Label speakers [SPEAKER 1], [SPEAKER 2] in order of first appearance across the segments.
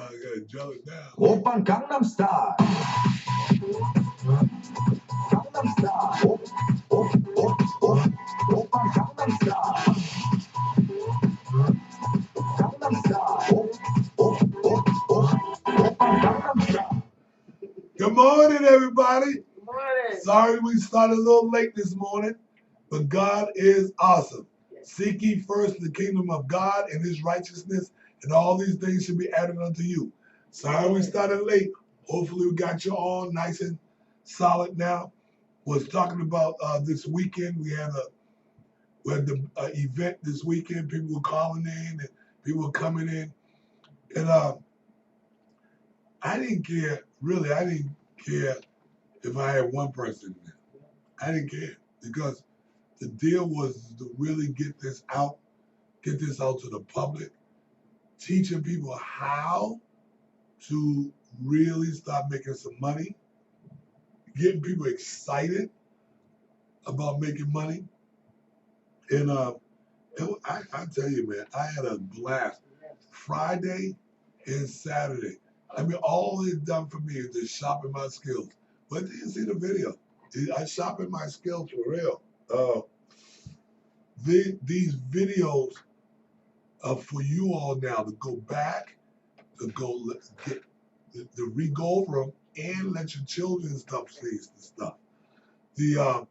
[SPEAKER 1] I gotta jump it down.
[SPEAKER 2] Oppan Gangnam Style. Gangnam Style. Oppan Gangnam Style. Gangnam Style. Oppan Gangnam Style.
[SPEAKER 1] Good morning, everybody.
[SPEAKER 3] Good morning.
[SPEAKER 1] Sorry we started a little late this morning, but God is awesome. Seek ye first the kingdom of God and his righteousness, and all these things should be added unto you. Sorry we started late. Hopefully we got you all nice and solid now. Was talking about this weekend. We had the event this weekend. People were calling in and people were coming in. And I didn't care, really, I didn't care if I had one person in there. I didn't care because the deal was to really get this out to the public, teaching people how to really start making some money, getting people excited about making money. And I tell you, man, I had a blast. Friday and Saturday. I mean, all it's done for me is just sharpen my skills. But did you see the video? I sharpened my skills for real. These videos are for you all now to go back, to re-go over them and let your children stuff see the stuff. The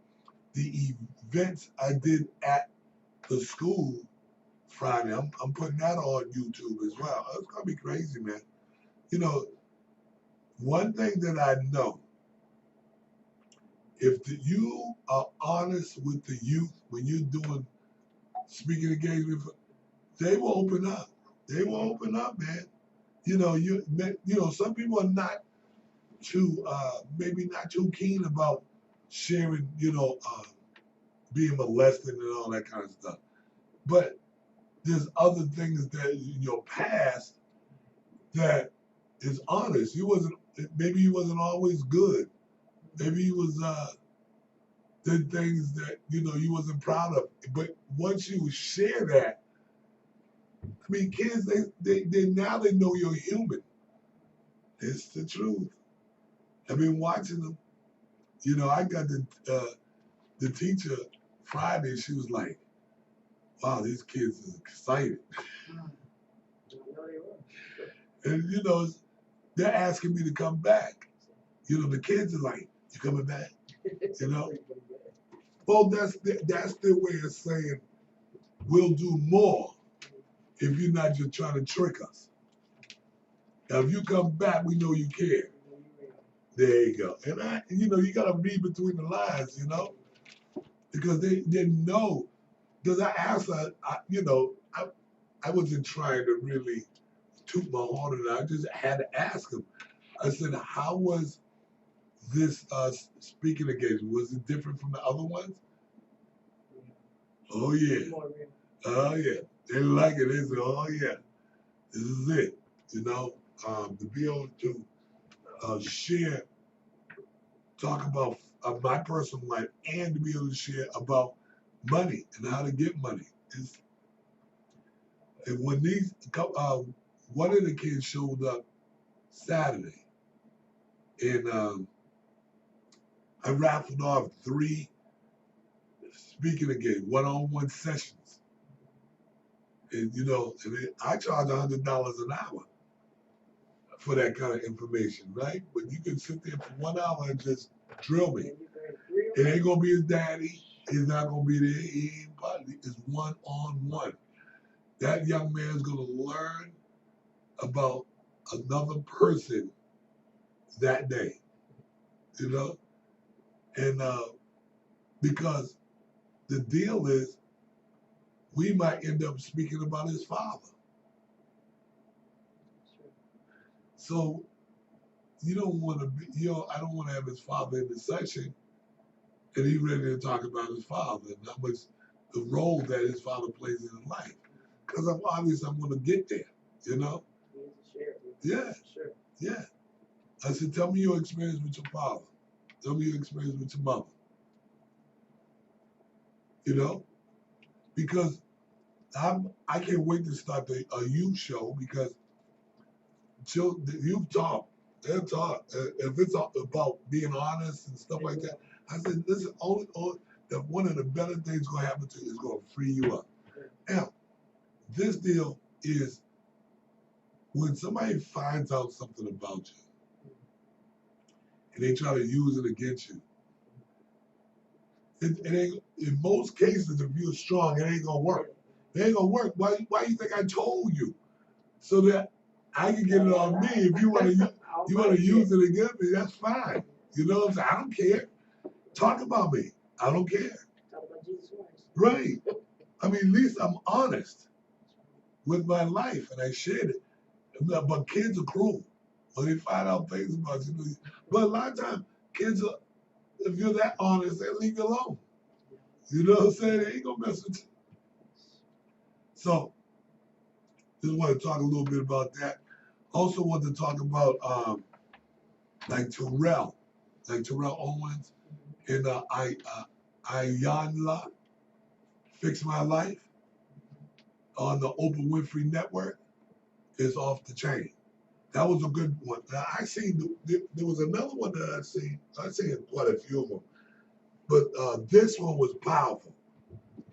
[SPEAKER 1] events I did at the school Friday, I'm putting that on YouTube as well. It's gonna be crazy, man. You know, one thing that I know, if you are honest with the youth when you're doing speaking engagement, they will open up. They will open up, man. You know, some people are not too, maybe not too keen about sharing, being molested and all that kind of stuff. But there's other things that in your past that is honest. Maybe you wasn't always good. Maybe you was did things that you wasn't proud of. But once you share that, I mean, kids they now they know you're human. It's the truth. I've been watching them. I got the teacher Friday. She was like, "Wow, these kids are excited," and they're asking me to come back. The kids are like, "You coming back?" Well, that's their way of saying we'll do more if you're not just trying to trick us. Now, if you come back, we know you care. There you go. And you gotta read between the lines, because they know. Because I asked her, I wasn't trying to really toot my horn, and I just had to ask them. I said, "How was this speaking engagement? Was it different from the other ones?" Oh yeah. Oh yeah. They like it. They say, "Oh yeah, this is it." To be able to share, talk about my personal life, and to be able to share about money and how to get money. And when one of the kids showed up Saturday, and I raffled off 3 speaking again, one-on-one sessions. And I charge $100 an hour for that kind of information, right? But you can sit there for 1 hour and just drill me. It ain't gonna be his daddy. He's not gonna be there. He ain't probably. It's one-on-one. That young man's gonna learn about another person that day, and because the deal is we might end up speaking about his father. So you don't want to be, I don't want to have his father in the session and he ready to talk about his father and how much the role that his father plays in his life. Because I'm going to get there, Yeah.
[SPEAKER 3] Sure.
[SPEAKER 1] Yeah. I said, tell me your experience with your father. Tell me your experience with your mother. Because I can't wait to start a youth show because You talk. They'll talk. If it's about being honest and stuff like that, I said, this is only that one of the better things going to happen to you is going to free you up. Now, this deal is when somebody finds out something about you and they try to use it against you. It ain't, in most cases, if you're strong, it ain't gonna work. It ain't gonna work. Why you think I told you? So that I can get it on me. If you want to use it against me, that's fine. You know what I'm saying? I don't care. Talk about me. I don't care.
[SPEAKER 3] Talk about Jesus Christ.
[SPEAKER 1] Right. I mean, at least I'm honest with my life and I shared it. But kids are cruel when they find out things about you. But a lot of times, kids are, if you're that honest, they leave you alone. You know what I'm saying? They ain't gonna mess with you. So, just want to talk a little bit about that. Also want to talk about like Terrell Owens and Ayanla Fix My Life on the Oprah Winfrey Network is off the chain. That was a good one. Now, I seen there was another one that I seen. I seen quite a few of them, but this one was powerful.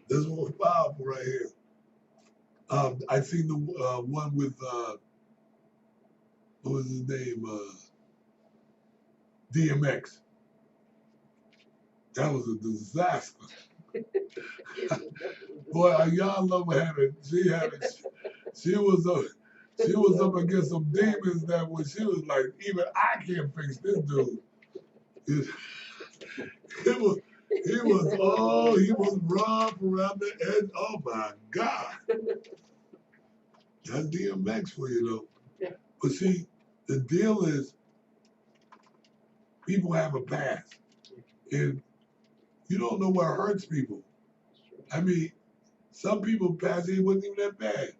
[SPEAKER 1] This one was powerful right here. I seen the one with what was his name? DMX. That was a disaster. Boy, Ayanla had it. She was up against some demons that when she was like, even I can't fix this dude. He was rough around the edge. Oh my God. That's DMX for you though.
[SPEAKER 3] Yeah.
[SPEAKER 1] But see, the deal is people have a past. And you don't know what hurts people. I mean, some people past it wasn't even that bad.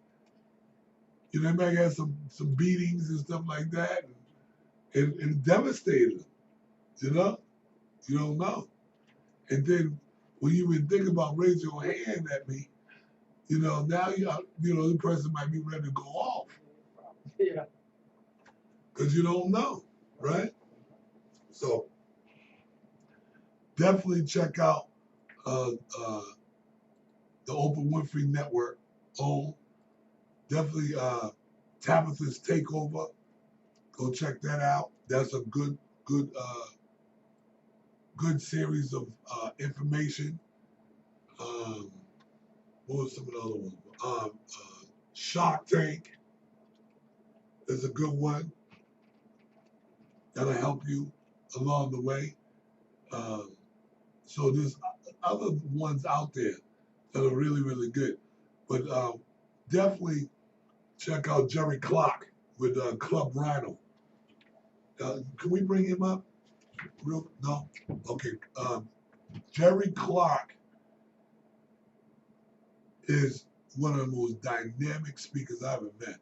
[SPEAKER 1] You know, they might have some beatings and stuff like that. And it devastated them. You know? You don't know. And then when you even think about raise your hand at me, you know, now the person might be ready to go off.
[SPEAKER 3] Yeah.
[SPEAKER 1] Because you don't know, right? So definitely check out the Oprah Winfrey Network. Definitely Tabitha's Takeover. Go check that out. That's a good series of information. What was some of the other ones? Shark Tank is a good one. That'll help you along the way. So there's other ones out there that are really, really good. But definitely check out Jerry Clark with Club Rhino. Can we bring him up? No? Okay. Jerry Clark is one of the most dynamic speakers I've ever met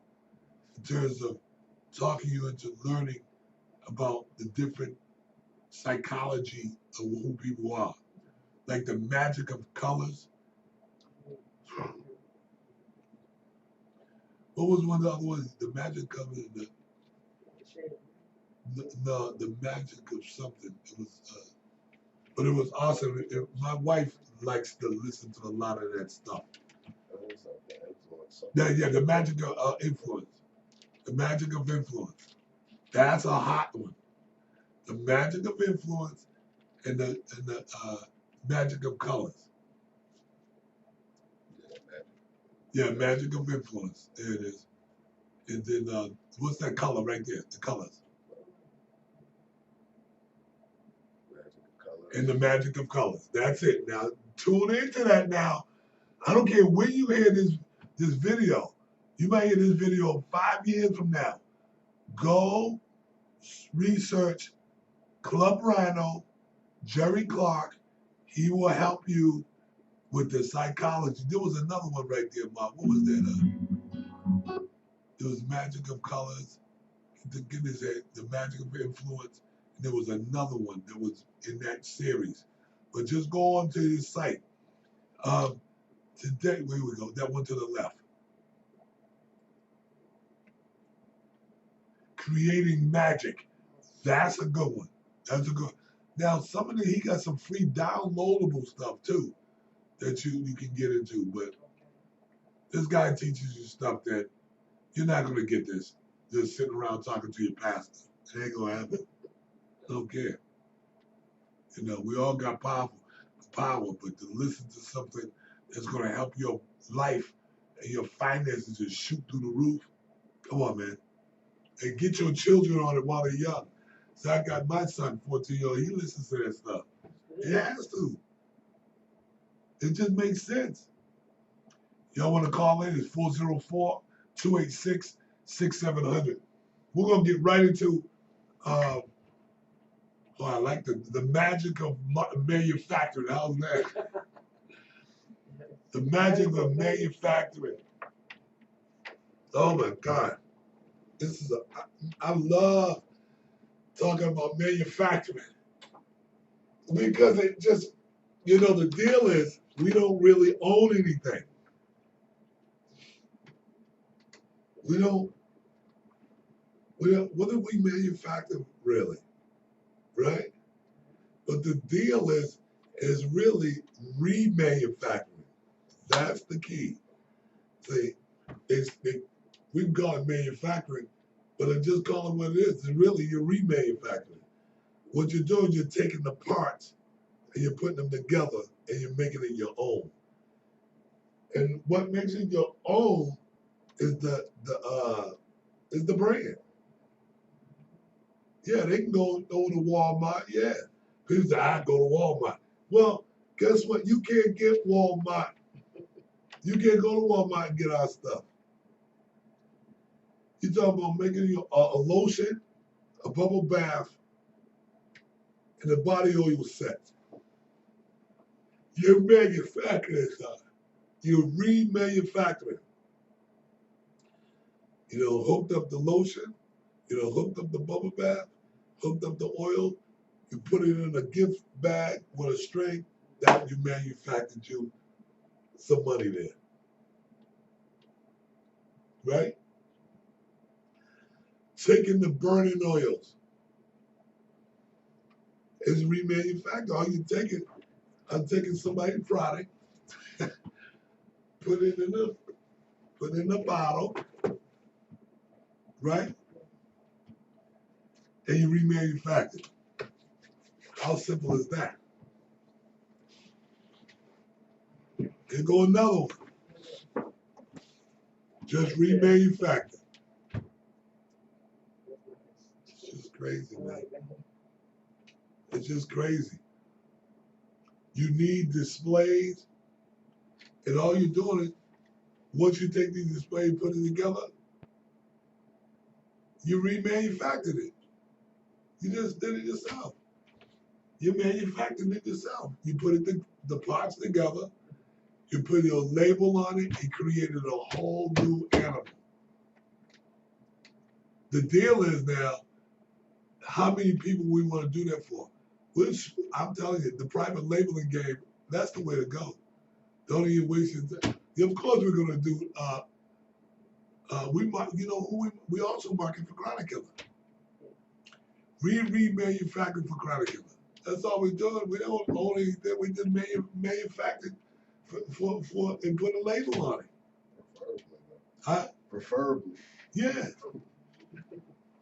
[SPEAKER 1] in terms of talking you into learning about the different psychology of who people are. Like the magic of colors. What was one of the other ones? The magic of it, the magic of something. It was, but it was awesome. My wife likes to listen to a lot of that stuff. Yeah, the magic of influence. The magic of influence. That's a hot one. The magic of influence and the magic of colors. Yeah, magic of influence. There it is. And then what's that color right there? The colors. And the magic of colors. That's it. Now tune into that now. I don't care when you hear this video. You might hear this video 5 years from now. Go research Club Rhino, Jerry Clark. He will help you with the psychology. There was another one right there, Mark. What was that? There was magic of colors. Goodness, the magic of influence. And there was another one that was in that series. But just go on to his site. Today, where we go? That one to the left. creating magic. That's a good one. That's a good. Now some of he got some free downloadable stuff too that you can get into. But this guy teaches you stuff that you're not gonna get this just sitting around talking to your pastor. It ain't gonna happen. Don't care. You know, we all got power, but to listen to something that's gonna help your life and your finances just shoot through the roof. Come on, man. And get your children on it while they're young. So I got my son, 14-year-old, he listens to that stuff. He has to. It just makes sense. Y'all want to call in? It's 404-286-6700. We're going to get right into, I like the magic of manufacturing. How's that? The magic of manufacturing. Oh my God. This is I love talking about manufacturing because it just, the deal is we don't really own anything. We don't, what do we manufacture really? Right? But the deal is really remanufacturing. That's the key. See, we've gone manufacturing, but I just call it what it is. It's really you're remanufacturing. What you're doing, you're taking the parts and you're putting them together and you're making it your own. And what makes it your own is the brand. Yeah, they can go to Walmart. Yeah, people say I go to Walmart. Well, guess what? You can't get Walmart. You can't go to Walmart and get our stuff. You're talking about making you a lotion, a bubble bath, and a body oil set. You're manufacturing stuff. You're remanufacturing. Hooked up the lotion, hooked up the bubble bath, hooked up the oil, you put it in a gift bag with a string, that you manufactured you some money there. Right? Taking the burning oils is remanufactured. All you take it, I'm taking somebody's product, put it in a bottle, right? And you remanufacture. How simple is that? Here go another one. Just remanufacture. It's just crazy, man. It's just crazy. You need displays, and all you're doing is, once you take these displays and put it together, you remanufactured it. You just did it yourself. You manufactured it yourself. You put the parts together, you put your label on it, you created a whole new animal. The deal is now, how many people we want to do that for? Which, I'm telling you, the private labeling game, that's the way to go. Don't even waste your time. Of course we're going to do, we also market for Chronic Killer. We remanufacture for Chronic Killer. That's all we're doing. We don't own anything. We just manufacture for and put a label on it.
[SPEAKER 4] Preferably.
[SPEAKER 1] Huh?
[SPEAKER 4] Preferably.
[SPEAKER 1] Yeah.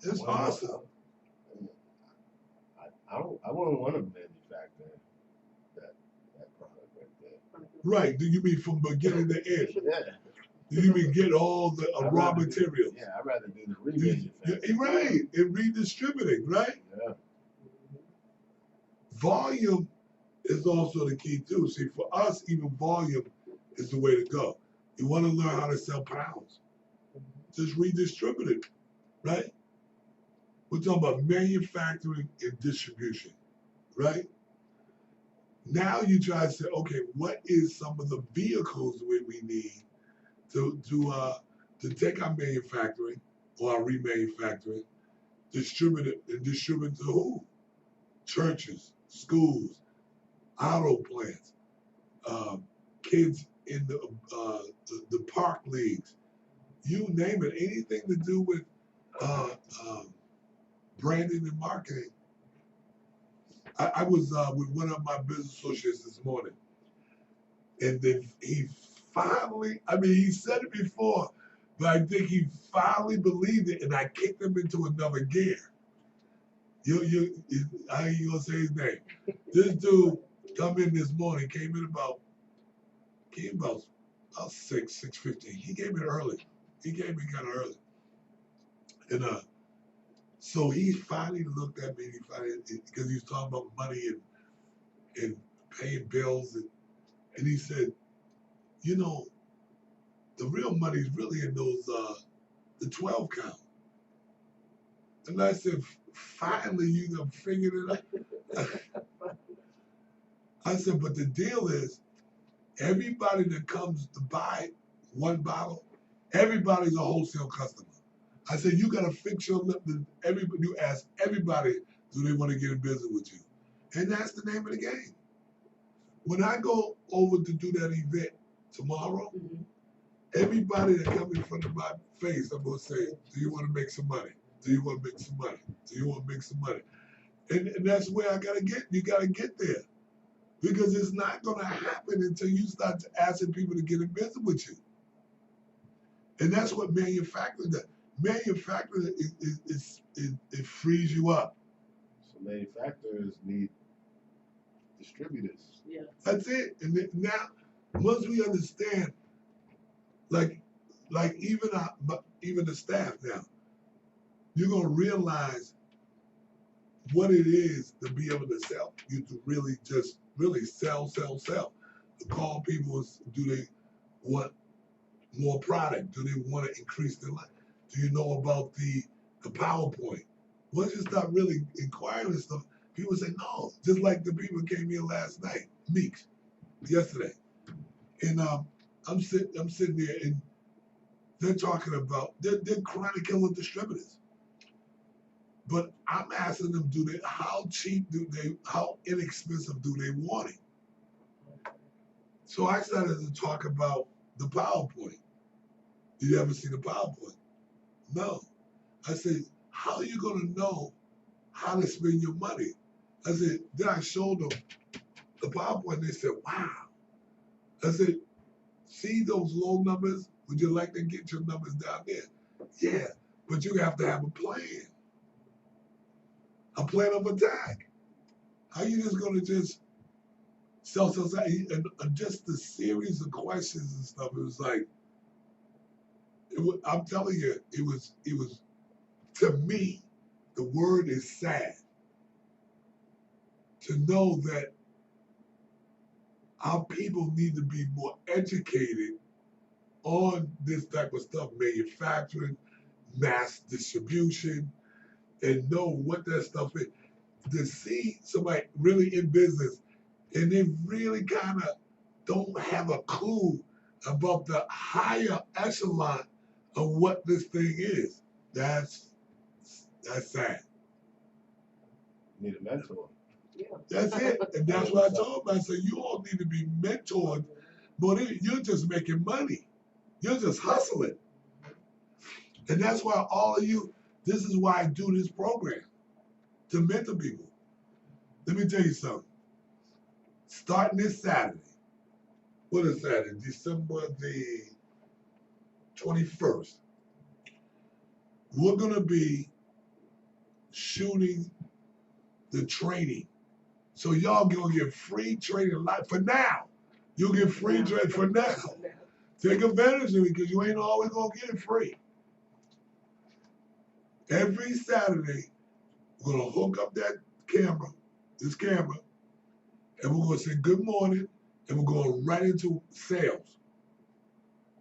[SPEAKER 1] It's awesome.
[SPEAKER 4] I wouldn't want to manufacture that product right there.
[SPEAKER 1] Right. Do you mean from beginning to end?
[SPEAKER 4] Yeah.
[SPEAKER 1] Do you mean get all the raw materials?
[SPEAKER 4] Yeah, I'd rather do the remanufacturing.
[SPEAKER 1] Right. And redistributing, right?
[SPEAKER 4] Yeah.
[SPEAKER 1] Volume is also the key too. See, for us, even volume is the way to go. You want to learn how to sell pounds. Just redistribute it, right? We're talking about manufacturing and distribution, right? Now you try to say, okay, what is some of the vehicles we need to take our manufacturing or our remanufacturing, distribute it, and distribute to who? Churches, schools, auto plants, kids in the park leagues, you name it, anything to do with branding and marketing. I was with one of my business associates this morning, and then he finally, I mean, he said it before, but I think he finally believed it, and I kicked him into another gear. I ain't gonna say his name. This dude come in this morning, came in about 6:15. He came in early. He came in kind of early. And so he finally looked at me, because he was talking about money and paying bills, and he said, you know, the real money's really in those the 12 count. And I said, finally you done figured it out. I said, but the deal is, everybody that comes to buy one bottle, everybody's a wholesale customer. I said, you gotta fix your lip. You ask everybody, do they want to get in business with you? And that's the name of the game. When I go over to do that event tomorrow, everybody that comes in front of my face, I'm gonna say, do you want to make some money? Do you want to make some money? Do you want to make some money? And that's where you gotta get there. Because it's not gonna happen until you start asking people to get in business with you. And that's what manufacturing does. Manufacturing it frees you up.
[SPEAKER 4] So manufacturers need distributors.
[SPEAKER 3] Yeah.
[SPEAKER 1] That's it. And now, once we understand, like even the staff now, you're gonna realize what it is to be able to sell. You to really sell. To call people, do they want more product? Do they want to increase their life? Do you know about the PowerPoint? Once you start really inquiring and stuff, people say no. Just like the people came here last night, Meeks, yesterday, and I'm sitting there, and they're talking about they're trying to kill the distributors. But I'm asking them, how inexpensive do they want it? So I started to talk about the PowerPoint. Did you ever see the PowerPoint? No. I said, how are you gonna know how to spend your money? I said, then I showed them the PowerPoint. They said, wow. I said, see those low numbers? Would you like to get your numbers down there? Yeah, but you have to have a plan of attack. How you just gonna just sell, and just the series of questions and stuff? It was like, I'm telling you, it was to me, the word is sad to know that our people need to be more educated on this type of stuff, manufacturing, mass distribution, and know what that stuff is. To see somebody really in business and they really kind of don't have a clue about the higher echelon of what this thing is. That's sad.
[SPEAKER 4] You need a mentor.
[SPEAKER 3] Yeah.
[SPEAKER 1] That's it. And that's what I told them. I said, you all need to be mentored, but you're just making money. You're just hustling. And that's why all of you, this is why I do this program, to mentor people. Let me tell you something. Starting this Saturday, what is Saturday? December the 21st. We're going to be shooting the training. So y'all going to get free training for now. You'll get free training for now. Take advantage of it because you ain't always going to get it free. Every Saturday, we're going to hook up this camera, and we're going to say good morning, and we're going right into sales.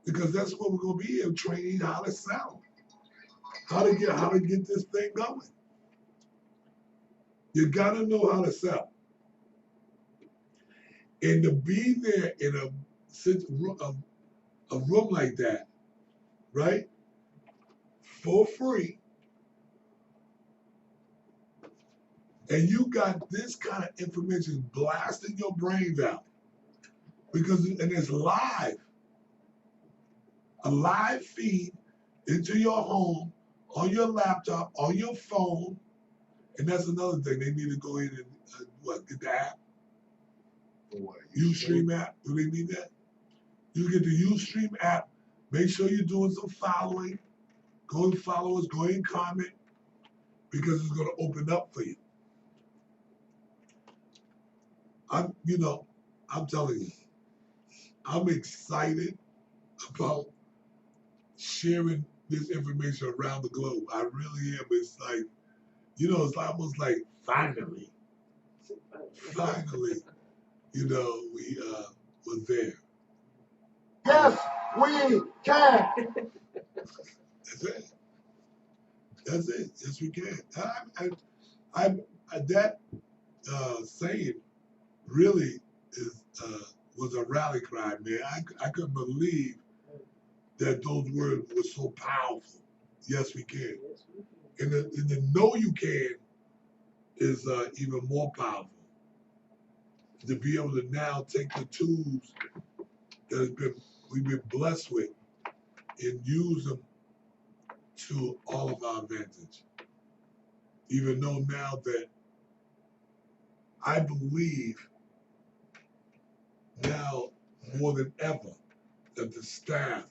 [SPEAKER 1] Because that's what we're going to be here, training how to sell. How to get this thing going. You got to know how to sell. And to be there in a room like that, right, for free, and you got this kind of information blasting your brains out, and it's live, a live feed into your home, on your laptop, on your phone, And that's another thing. They need to go in and get the app,
[SPEAKER 4] For what?
[SPEAKER 1] Ustream app. Do they need that? You get the Ustream app. Make sure you're doing some following. Go and follow us. Go and comment because it's going to open up for you. I'm telling you, I'm excited about sharing this information around the globe. I really am. It's like, it's almost like finally, we was there.
[SPEAKER 2] Yes, we can.
[SPEAKER 1] That's it. Yes, we can. That saying really was a rally cry, man. I couldn't believe that those words were so powerful. Yes, we can. And the know you can is even more powerful. To be able to now take the tools that we've been blessed with and use them to all of our advantage. Even though now that I believe now more than ever that the staff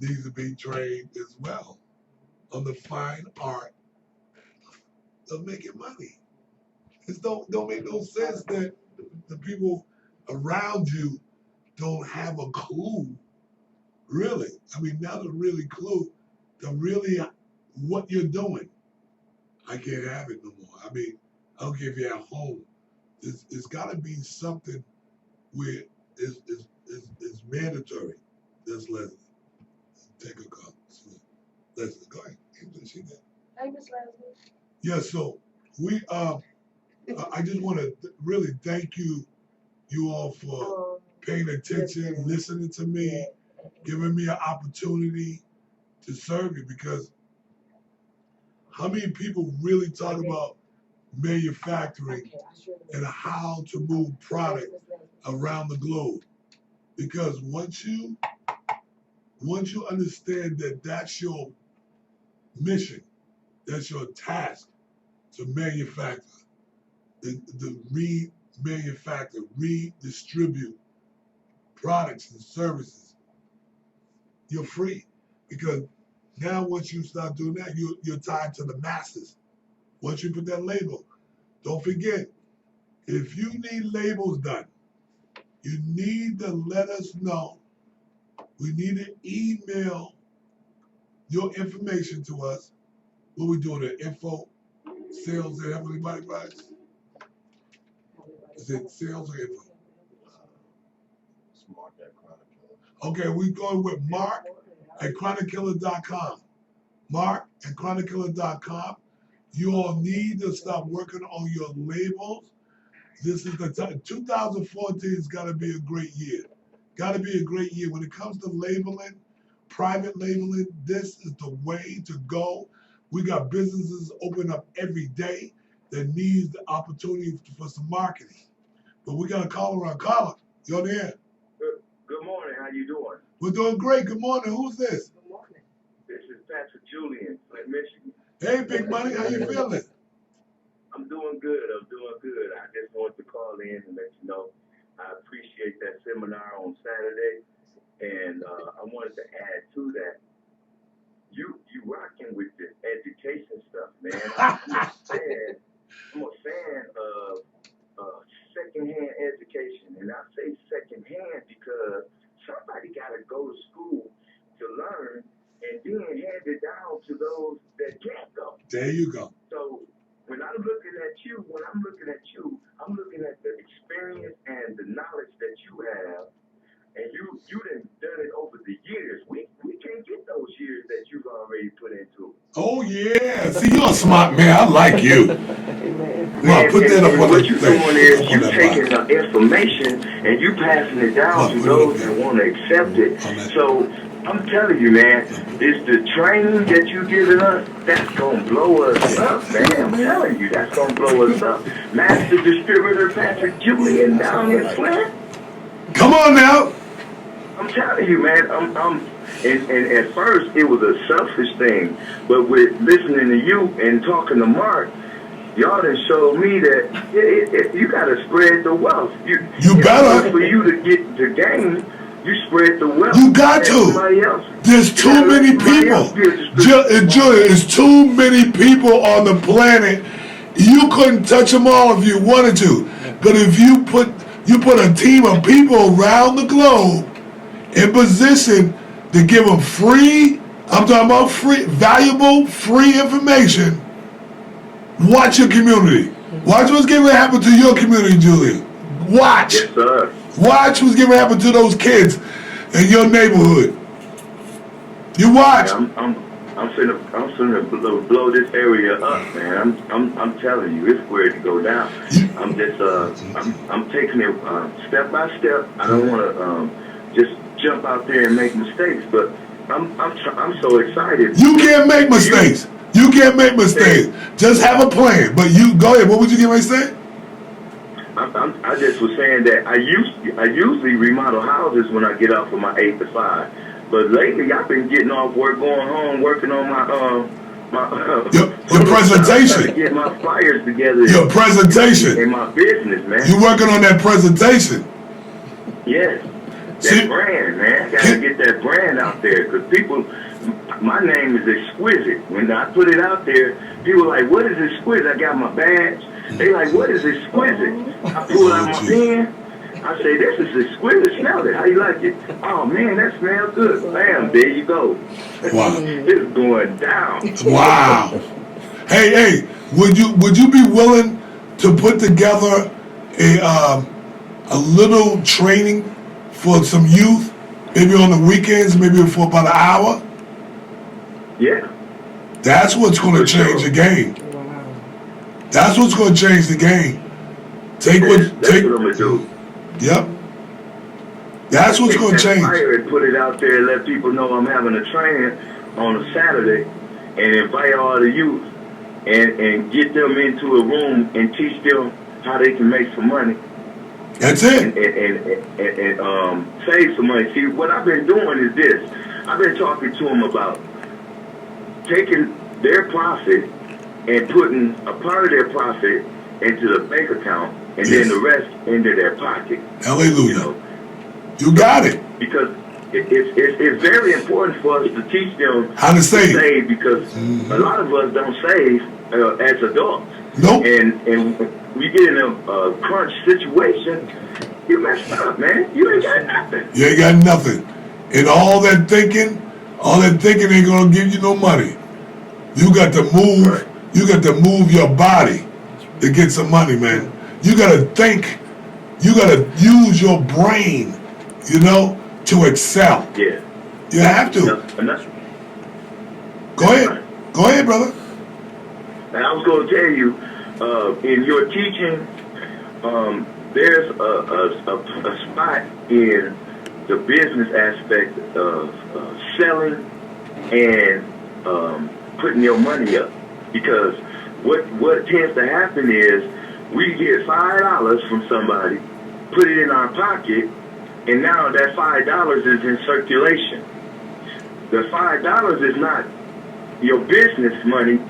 [SPEAKER 1] needs to be trained as well on the fine art of making money. It don't make no sense that the people around you don't have a clue, really. I mean, not a really clue, to really what you're doing. I can't have it no more. I mean, I don't care if you're at home. It's got to be something where it's mandatory. That's Leslie. Take a call. Leslie, go ahead. She did.
[SPEAKER 3] Hey, Miss Leslie.
[SPEAKER 1] Yeah, so we I just want to really thank you all for paying attention, listening to me, giving me an opportunity to serve you, because how many people really talk about manufacturing and how to move product around the globe? Because once you understand that that's your mission, that's your task, to manufacture, to remanufacture, redistribute products and services, you're free. Because now once you start doing that, you're tied to the masses. Once you put that label, don't forget, if you need labels done, you need to let us know. We need to email your information to us. What we doing at info sales at Heavenly Body Products? Is it sales or info?
[SPEAKER 4] It's Mark at Chronic Killer.
[SPEAKER 1] Okay, we going with Mark at chronickiller.com. Mark at chronickiller.com. You all need to start working on your labels. This is the time. 2014 has got to be a great year. Got to be a great year. When it comes to labeling, private labeling, this is the way to go. We got businesses open up every day that needs the opportunity for some marketing. But we got a caller on caller. You on the air?
[SPEAKER 5] Good morning. How you doing?
[SPEAKER 1] We're doing great. Good morning. Who's this?
[SPEAKER 3] Good morning.
[SPEAKER 5] This is Patrick Julian, Flint, Michigan.
[SPEAKER 1] Hey, Big Money. How you feeling?
[SPEAKER 5] I'm doing good. I just wanted to call in and let you know I appreciate that seminar on Saturday, and I wanted to add to that. You rocking with this education stuff, man. I'm a fan of secondhand education, and I say secondhand because somebody got to go to school to learn and then hand it down to those that can't go.
[SPEAKER 1] There you go.
[SPEAKER 5] So when I'm looking at you, I'm looking at the experience and the knowledge that you have, and you done it over the years. We can't get those years that you've already put into it.
[SPEAKER 1] Oh, yeah. See, you're a smart man. I like you. Come on, put that up on
[SPEAKER 5] What
[SPEAKER 1] the
[SPEAKER 5] you're
[SPEAKER 1] thing.
[SPEAKER 5] doing is
[SPEAKER 1] Up on
[SPEAKER 5] you
[SPEAKER 1] that
[SPEAKER 5] taking
[SPEAKER 1] box.
[SPEAKER 5] the information and you passing it down to
[SPEAKER 1] Put it up
[SPEAKER 5] those
[SPEAKER 1] there.
[SPEAKER 5] that want to accept it.
[SPEAKER 1] On that.
[SPEAKER 5] So I'm telling you, man, it's the training that you giving us that's gonna blow us up, man. I'm telling you, that's gonna blow us up. Master Distributor Patrick Julian down in Flint.
[SPEAKER 1] Come on now.
[SPEAKER 5] I'm telling you, man. And at first it was a selfish thing, but with listening to you and talking to Mark, y'all done showed me that you gotta spread the wealth.
[SPEAKER 1] You
[SPEAKER 5] in
[SPEAKER 1] better.
[SPEAKER 5] order for you to get the game, you spread the wealth.
[SPEAKER 1] You got
[SPEAKER 5] Let
[SPEAKER 1] to.
[SPEAKER 5] somebody else.
[SPEAKER 1] There's
[SPEAKER 5] You
[SPEAKER 1] too
[SPEAKER 5] gotta let
[SPEAKER 1] many
[SPEAKER 5] somebody else
[SPEAKER 1] people.
[SPEAKER 5] be a distributor.
[SPEAKER 1] Julia, there's too many people on the planet. You couldn't touch them all if you wanted to. But if you put a team of people around the globe in position to give them free, I'm talking about free, valuable, free information, watch your community. Watch what's going to happen to your community, Julia. Watch.
[SPEAKER 5] Yes, sir.
[SPEAKER 1] Watch what's going to happen to those kids in your neighborhood. You watch.
[SPEAKER 5] I'm finna blow this area up, man. I'm telling you, it's where to go down. I'm just I'm taking it step by step. I don't want to just jump out there and make mistakes, but I'm so excited.
[SPEAKER 1] You can't make mistakes. You can't make mistakes. Just have a plan. But you go ahead. What would you get ready to say?
[SPEAKER 5] I just was saying that I usually remodel houses when I get off of my 8 to 5. But lately, I've been getting off work, going home, working on
[SPEAKER 1] your presentation.
[SPEAKER 5] Get my flyers together.
[SPEAKER 1] Your presentation.
[SPEAKER 5] In my business, man.
[SPEAKER 1] You working on that presentation?
[SPEAKER 5] Yes. That brand, man. Gotta get that brand out there, because people. My name is Exquisite. When I put it out there, people are like, "What is Exquisite?" I got my badge. They like, "What is Exquisite?" I pull out my pen. I say, "This is exquisite. Smell it. How you like it?" "Oh man, that smells good." Bam, there you go.
[SPEAKER 1] Wow.
[SPEAKER 5] It's going down.
[SPEAKER 1] Wow. Hey, would you be willing to put together a little training for some youth, maybe on the weekends, maybe for about an hour?
[SPEAKER 5] Yeah.
[SPEAKER 1] That's what's going to change the game. That's what's going to change the game.
[SPEAKER 5] That's what I'm gonna do.
[SPEAKER 1] Yep. That's what's going to change.
[SPEAKER 5] Fire and put it out there and let people know I'm having a training on a Saturday, and invite all the youth and get them into a room and teach them how they can make some money.
[SPEAKER 1] That's it.
[SPEAKER 5] And save some money. See, what I've been doing is this. I've been talking to them about taking their profit and putting a part of their profit into the bank account, and then the rest into their pocket.
[SPEAKER 1] Hallelujah. You got it.
[SPEAKER 5] Because it's very important for us to teach them
[SPEAKER 1] how to save.
[SPEAKER 5] Because a lot of us don't save as adults.
[SPEAKER 1] Nope.
[SPEAKER 5] And we get in a crunch situation, you messed up, man. You ain't got nothing.
[SPEAKER 1] You ain't got nothing. And all that thinking ain't gonna give you no money. You got to move. Right. You got to move your body to get some money, man. You gotta think. You gotta use your brain, to excel.
[SPEAKER 5] Yeah.
[SPEAKER 1] You have to. Go ahead.
[SPEAKER 5] Right.
[SPEAKER 1] Go ahead, brother.
[SPEAKER 5] And I was going to tell you, in your teaching, there's a spot in the business aspect of selling and putting your money up. Because what tends to happen is we get $5 from somebody, put it in our pocket, and now that $5 is in circulation. The $5 is not your business money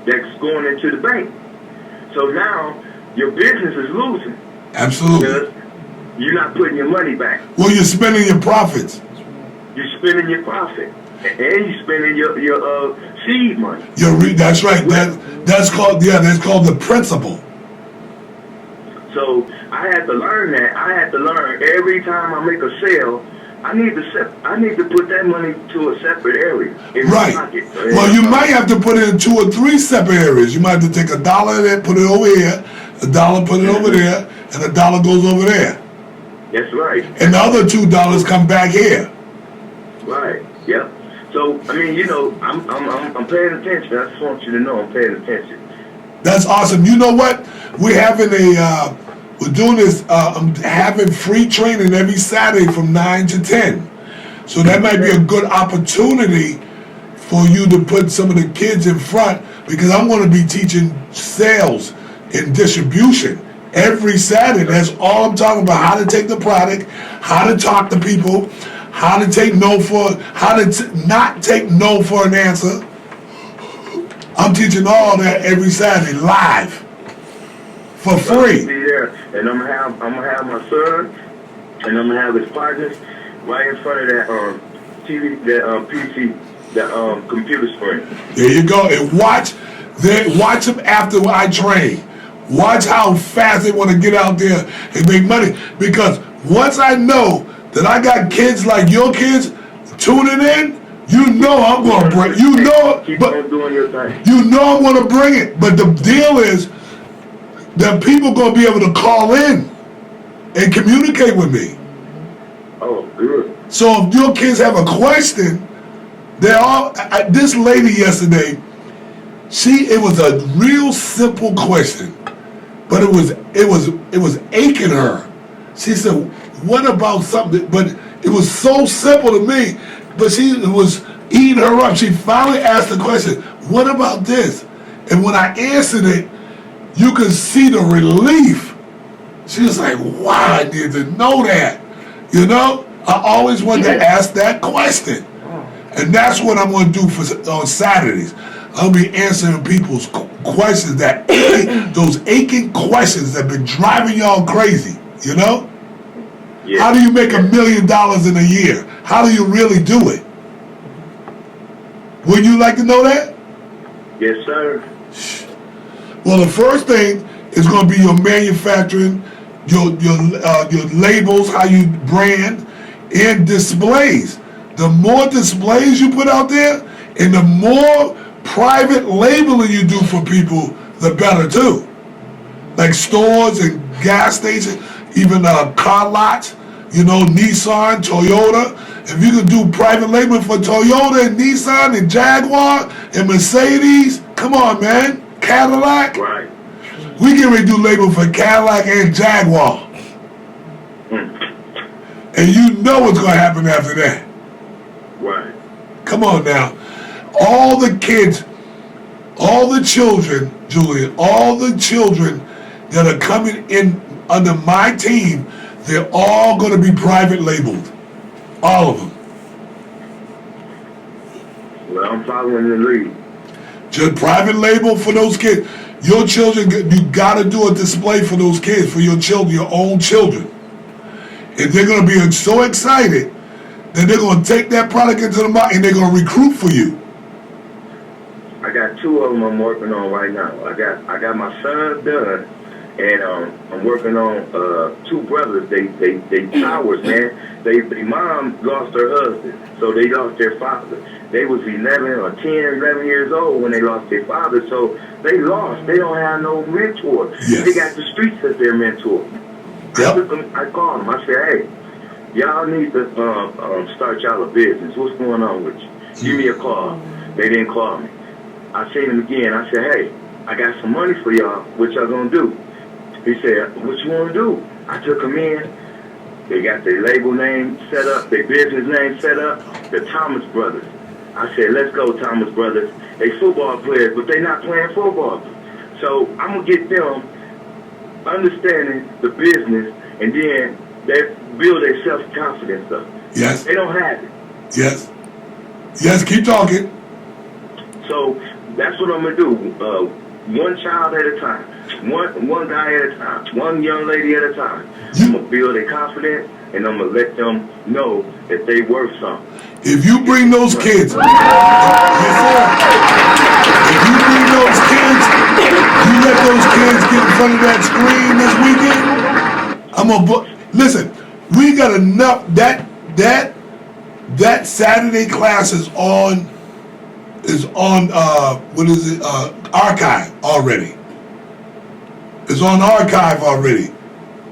[SPEAKER 5] that's going into the bank. So now your business is losing.
[SPEAKER 1] Absolutely.
[SPEAKER 5] Because you're not putting your money back.
[SPEAKER 1] Well, you're spending your profits.
[SPEAKER 5] You're spending your profit. And you're spending your seed money.
[SPEAKER 1] That's right. That's called the principle.
[SPEAKER 5] So I had to learn that. I had to learn every time I make a sale, I need to put that money to a separate area in my pocket.
[SPEAKER 1] Well, you might have to put it in 2 or 3 separate areas. You might have to take $1 there, put it over here, $1 put it over there, and $1 goes over there.
[SPEAKER 5] That's right.
[SPEAKER 1] And the other $2 come back here.
[SPEAKER 5] Right. Yep. So I mean, I'm paying attention. I just want you to know I'm paying attention.
[SPEAKER 1] That's awesome. You know what? We're having we're doing this. I'm having free training every Saturday from 9 to 10. So that might be a good opportunity for you to put some of the kids in front, because I'm going to be teaching sales and distribution every Saturday. That's all I'm talking about. How to take the product, how to talk to people, how to take no for, how to not take no for an answer. I'm teaching all that every Saturday live for
[SPEAKER 5] I'll
[SPEAKER 1] free.
[SPEAKER 5] be there, and I'm gonna have my son, and I'm gonna have his partners right in front of that TV, that PC, that computer screen.
[SPEAKER 1] There you go. And watch them after I train. Watch how fast they want to get out there and make money. Because once I know that I got kids like your kids tuning in, you know I'm gonna bring. You know,
[SPEAKER 5] Keep on doing your thing.
[SPEAKER 1] you know I'm gonna bring it. But the deal is that people gonna be able to call in and communicate with me.
[SPEAKER 5] Oh, good.
[SPEAKER 1] So if your kids have a question, they're all. This lady yesterday, it was a real simple question, but it was aching her. She said, "What about something?" But it was so simple to me, but it was eating her up. She finally asked the question, "What about this?" And when I answered it, you could see the relief. She was like, "Wow, I need to know that." You know, I always wanted to ask that question. And that's what I'm going to do on Saturdays. I'll be answering people's questions, those aching questions that been driving y'all crazy, you know?
[SPEAKER 5] Yeah.
[SPEAKER 1] How do you make $1 million in a year? How do you really do it? Would you like to know that?
[SPEAKER 5] Yes, sir.
[SPEAKER 1] Well, the first thing is going to be your manufacturing, your labels, how you brand, and displays. The more displays you put out there, and the more private labeling you do for people, the better too. Like stores and gas stations, even car lots, you know, Nissan, Toyota. If you can do private labeling for Toyota and Nissan and Jaguar and Mercedes, come on, man. Cadillac.
[SPEAKER 5] Right.
[SPEAKER 1] We get ready to do label for Cadillac and Jaguar. And you know what's going to happen after that.
[SPEAKER 5] Right.
[SPEAKER 1] Come on now. All the kids, all the children, Julian, all the children that are coming in under my team, they're all going to be private labeled. All of them.
[SPEAKER 5] Well, I'm following the lead.
[SPEAKER 1] Just private label for those kids. Your children, you got to do a display for those kids, for your children, your own children. And they're going to be so excited that they're going to take that product into the market and they're going to recruit for you.
[SPEAKER 5] I got 2 of them I'm working on right now. I got my son done, and I'm working on 2 brothers. They towers, man. Their mom lost her husband, so they lost their father. They was 11 or 10, 11 years old when they lost their father, so they lost. They don't have no mentor.
[SPEAKER 1] Yes.
[SPEAKER 5] They got the streets as their mentor.
[SPEAKER 1] Yep.
[SPEAKER 5] I called them. I said, hey, y'all need to start y'all a business. What's going on with you? Give me a call. They didn't call me. I seen him again. I said, hey, I got some money for y'all. What y'all gonna do? He said, what you wanna do? I took them in. They got their label name set up, their business name set up, the Thomas Brothers. I said, let's go, Thomas Brothers. They football players, but they not playing football. So I'm gonna get them understanding the business, and then they build their self-confidence up.
[SPEAKER 1] Yes.
[SPEAKER 5] They don't have it.
[SPEAKER 1] Yes. Yes, keep talking.
[SPEAKER 5] So that's what I'm gonna do. One child at a time, one guy at a time, one young lady at a time. I'm gonna build their confidence, and I'm gonna let them know that they worth something.
[SPEAKER 1] If you bring those kids, yes, sir. If you bring those kids, you let those kids get in front of that screen this weekend. I'm gonna book. Listen, we got enough. That Saturday class is on. What is it? Archive already. It's on archive already.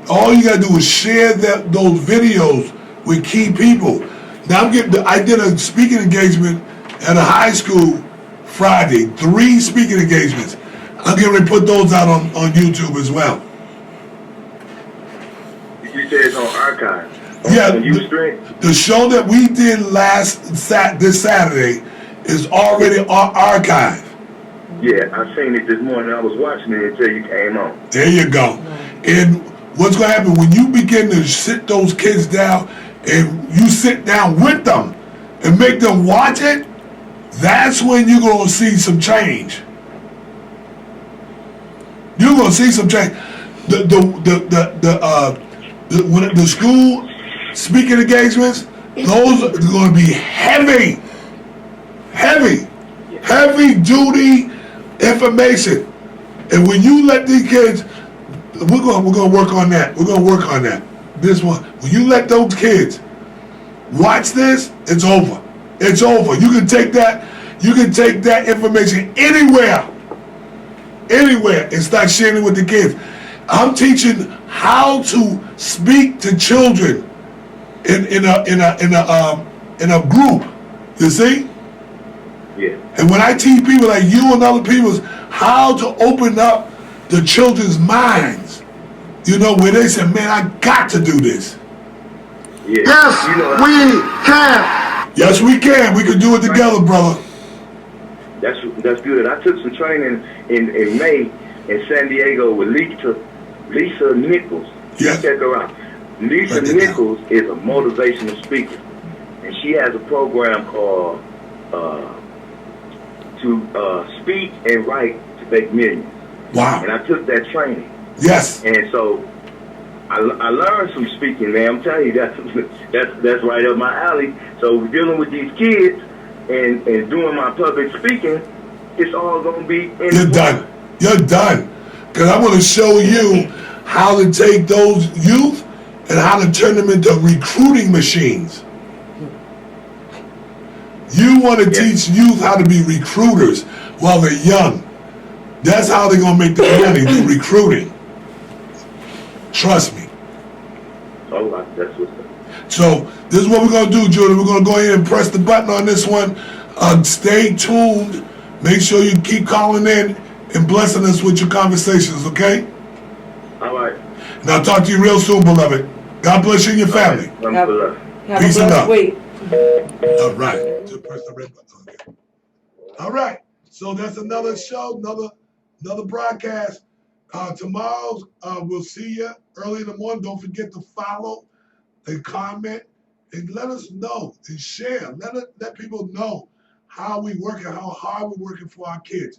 [SPEAKER 1] All you gotta do is share those videos with key people. Now I did a speaking engagement at a high school Friday. 3 speaking engagements. I'm getting ready to put those out on YouTube as well.
[SPEAKER 5] You said it's on archive.
[SPEAKER 1] Yeah,
[SPEAKER 5] On Ustream?
[SPEAKER 1] the show that we did this Saturday is already on archive.
[SPEAKER 5] Yeah, I seen it this morning. I was watching it until you came on.
[SPEAKER 1] There you go. And what's going to happen when you begin to sit those kids down and you sit down with them and make them watch it, that's when you're going to see some change. You're gonna see some change. When the school speaking engagements, those are gonna be heavy duty information. And when you let these kids, we're gonna work on that. We're gonna work on that. This one, when you let those kids watch this, it's over. It's over. You can take that information anywhere, and start sharing it with the kids. I'm teaching how to speak to children in a group. You see?
[SPEAKER 5] Yeah.
[SPEAKER 1] And when I teach people like you and other people how to open up the children's minds, where they say, man, I got to do this.
[SPEAKER 5] Yeah.
[SPEAKER 2] Yes, we can.
[SPEAKER 1] Yes, we can. We can do it together, brother.
[SPEAKER 5] That's good. I took some training in May in San Diego with Lisa Nichols.
[SPEAKER 1] Yes.
[SPEAKER 5] Check her out. Lisa Nichols is a motivational speaker, and she has a program called to speak and write to make millions.
[SPEAKER 1] Wow.
[SPEAKER 5] And I took that training.
[SPEAKER 1] Yes.
[SPEAKER 5] And so I learned some speaking, man. I'm telling you, that's right up my alley. So dealing with these kids and doing my public speaking, it's all gonna be in.
[SPEAKER 1] You're done. You're done. Because I'm going to show you how to take those youth and how to turn them into recruiting machines. You want to teach youth how to be recruiters while they're young. That's how they're going to make the money, through recruiting. Trust me.
[SPEAKER 5] Oh, that's what's up.
[SPEAKER 1] So this is what we're going to do, Jordan. We're going to go ahead and press the button on this one. Stay tuned. Make sure you keep calling in and blessing us with your conversations, okay?
[SPEAKER 5] All right.
[SPEAKER 1] And I'll talk to you real soon, beloved. God bless you and your family.
[SPEAKER 3] Have
[SPEAKER 1] Peace
[SPEAKER 3] a
[SPEAKER 1] and
[SPEAKER 3] blessed
[SPEAKER 1] love.
[SPEAKER 3] week.
[SPEAKER 1] All right. Just press the red button. Okay. All right. So that's another show, another broadcast. Tomorrow, we'll see you early in the morning. Don't forget to follow and comment and let us know and share. Let people know how we work and how hard we're working for our kids.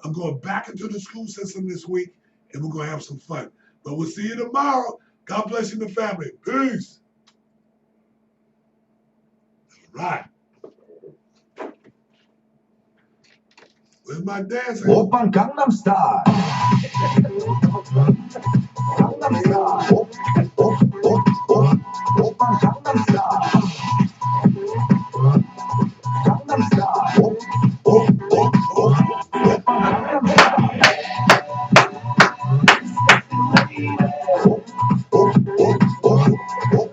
[SPEAKER 1] I'm going back into the school system this week, and we're going to have some fun. But we'll see you tomorrow. God bless you and the family. Peace. All right. Where's my dancer?
[SPEAKER 2] Open Gangnam Style. Gangnam Style. Open Gangnam Style. Gangnam Style. Open Gangnam Style.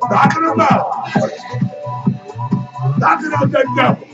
[SPEAKER 1] Knock it out. Knock it out that devil.